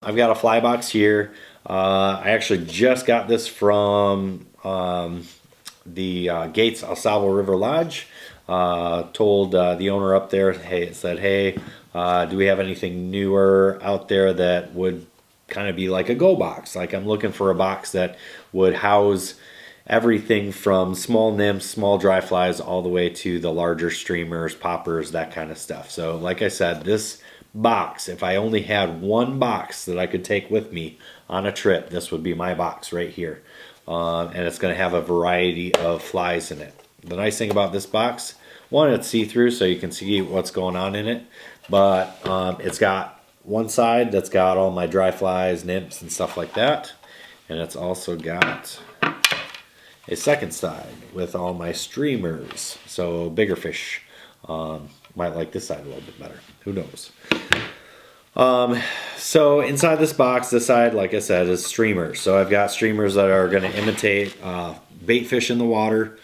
I've got a fly box here. I actually just got this from the Gates Al Salvo River Lodge. Told the owner up there, hey, do we have anything newer out there that would kind of be like a go box? Like I'm looking for a box that would house everything from small nymphs, small dry flies, all the way to the larger streamers, poppers, that kind of stuff. So, like I said, this box, if I only had one box that I could take with me on a trip, this would be my box right here. And it's going to have a variety of flies in it. The nice thing about this box, one, it's see-through, so you can see what's going on in it. But it's got one side that's got all my dry flies, nymphs, and stuff like that. And it's also got a second side with all my streamers, so bigger fish might like this side a little bit better. Who knows? So inside this box, this side, like I said, is streamers. So I've got streamers that are going to imitate bait fish in the water.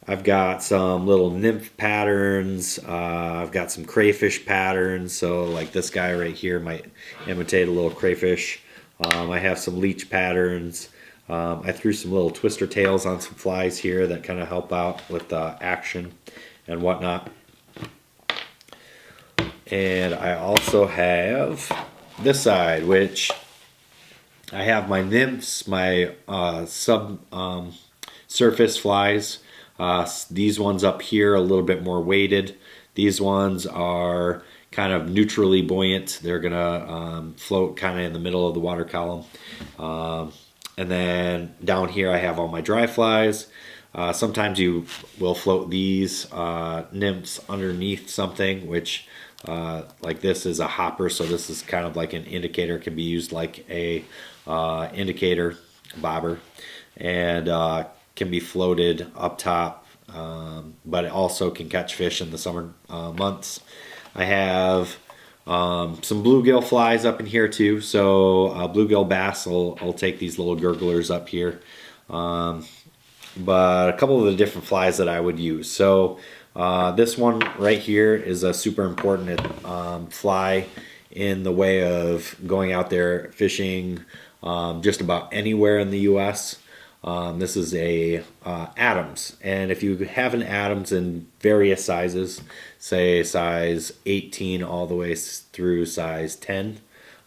I've got some little nymph patterns. I've got some crayfish patterns. So like this guy right here might imitate a little crayfish. I have some leech patterns. I threw some little twister tails on some flies here that kind of help out with the action and whatnot. And I also have this side, which I have my nymphs, my surface flies. These ones up here a little bit more weighted. These ones are kind of neutrally buoyant. They're gonna float kind of in the middle of the water column. And then down here I have all my dry flies. Sometimes you will float these nymphs underneath something, which like this is a hopper, so this is kind of like an indicator. It can be used like a indicator bobber, and can be floated up top, but it also can catch fish in the summer months. I have some bluegill flies up in here too, so bluegill bass will take these little gurglers up here. But a couple of the different flies that I would use. So this one right here is a super important fly in the way of going out there fishing just about anywhere in the U.S. This is a Adams, and if you have an Adams in various sizes, say size 18 all the way through size 10,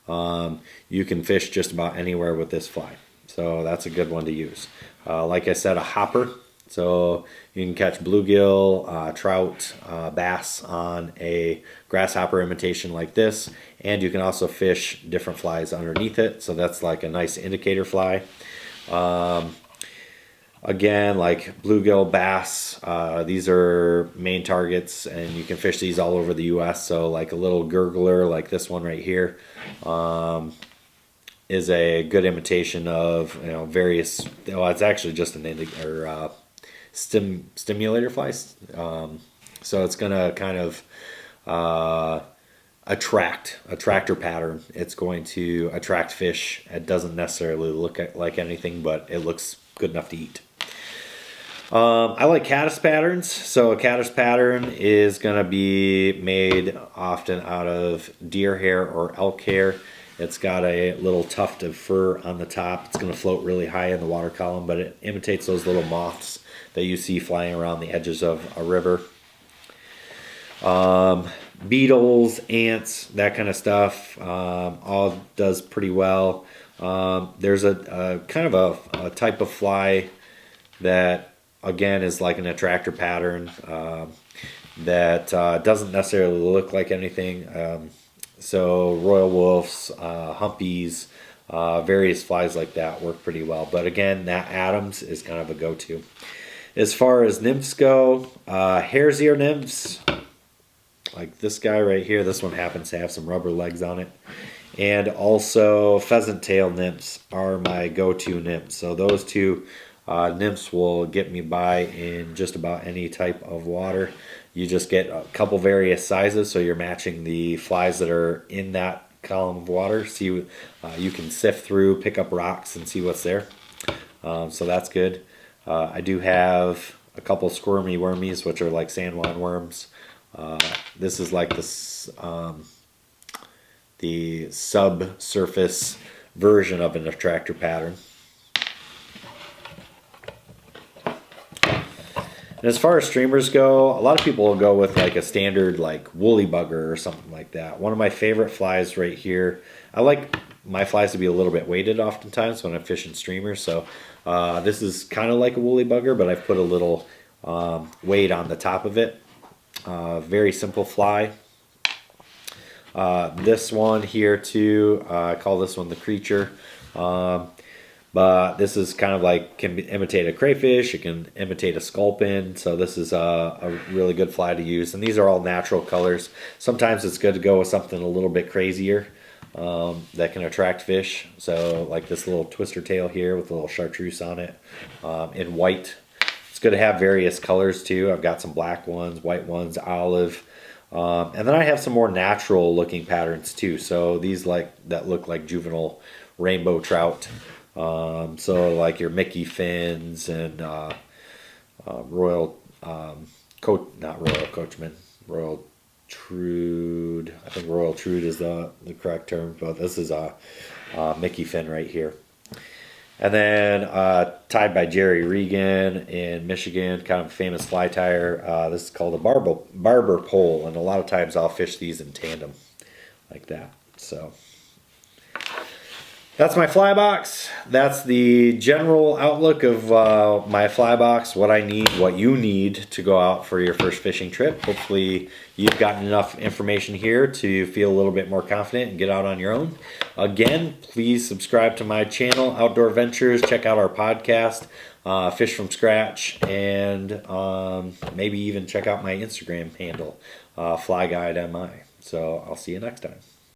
you can fish just about anywhere with this fly. So that's a good one to use. Like I said, a hopper, so you can catch bluegill, trout, bass on a grasshopper imitation like this, and you can also fish different flies underneath it, so that's like a nice indicator fly. Again, like bluegill, bass, these are main targets, and you can fish these all over the U.S. So like a little gurgler like this one right here is a good imitation of various. Well, it's actually just an indicator stimulator flies. So it's gonna kind of attract a tractor pattern. It's going to attract fish. It doesn't necessarily look like anything, but it looks good enough to eat. I like caddis patterns. So a caddis pattern is going to be made often out of deer hair or elk hair. It's got a little tuft of fur on the top. It's going to float really high in the water column, but it imitates those little moths that you see flying around the edges of a river. Beetles, ants, that kind of stuff, all does pretty well. There's a kind of a type of fly that again is like an attractor pattern that doesn't necessarily look like anything. So royal wolves, humpies, various flies like that work pretty well. But again, that Adams is kind of a go-to. As far as nymphs go, hare's ear nymphs, like this guy right here, this one happens to have some rubber legs on it. And also pheasant tail nymphs are my go-to nymphs. So those two nymphs will get me by in just about any type of water. You just get a couple various sizes, so you're matching the flies that are in that column of water. See, you can sift through, pick up rocks, and see what's there. So that's good. I do have a couple squirmy wormies, which are like sandwine worms. This is like this the subsurface version of an attractor pattern. And as far as streamers go, a lot of people will go with like a standard like woolly bugger or something like that. One of my favorite flies right here. I like my flies to be a little bit weighted oftentimes when I'm fishing streamers. So this is kind of like a woolly bugger, but I've put a little weight on the top of it. Very simple fly. This one here too, I call this one the Creature. But this is kind of like, can imitate a crayfish, it can imitate a sculpin, so this is a really good fly to use. And these are all natural colors. Sometimes it's good to go with something a little bit crazier that can attract fish. So like this little twister tail here with a little chartreuse on it in white. It's good to have various colors too. I've got some black ones, white ones, olive. And then I have some more natural looking patterns too. So these that look like juvenile rainbow trout. So like your Mickey fins and Royal not Royal Coachman, Royal Trude. I think Royal Trude is the correct term, but this is a Mickey fin right here. And then tied by Jerry Regan in Michigan, kind of a famous fly tire. This is called a barber pole, and a lot of times I'll fish these in tandem like that. So that's my fly box. That's the general outlook of my fly box, what I need, what you need to go out for your first fishing trip. Hopefully you've gotten enough information here to feel a little bit more confident and get out on your own. Again, please subscribe to my channel, Outdoor Ventures. Check out our podcast, Fish from Scratch, and maybe even check out my Instagram handle, FlyGuideMI. So I'll see you next time.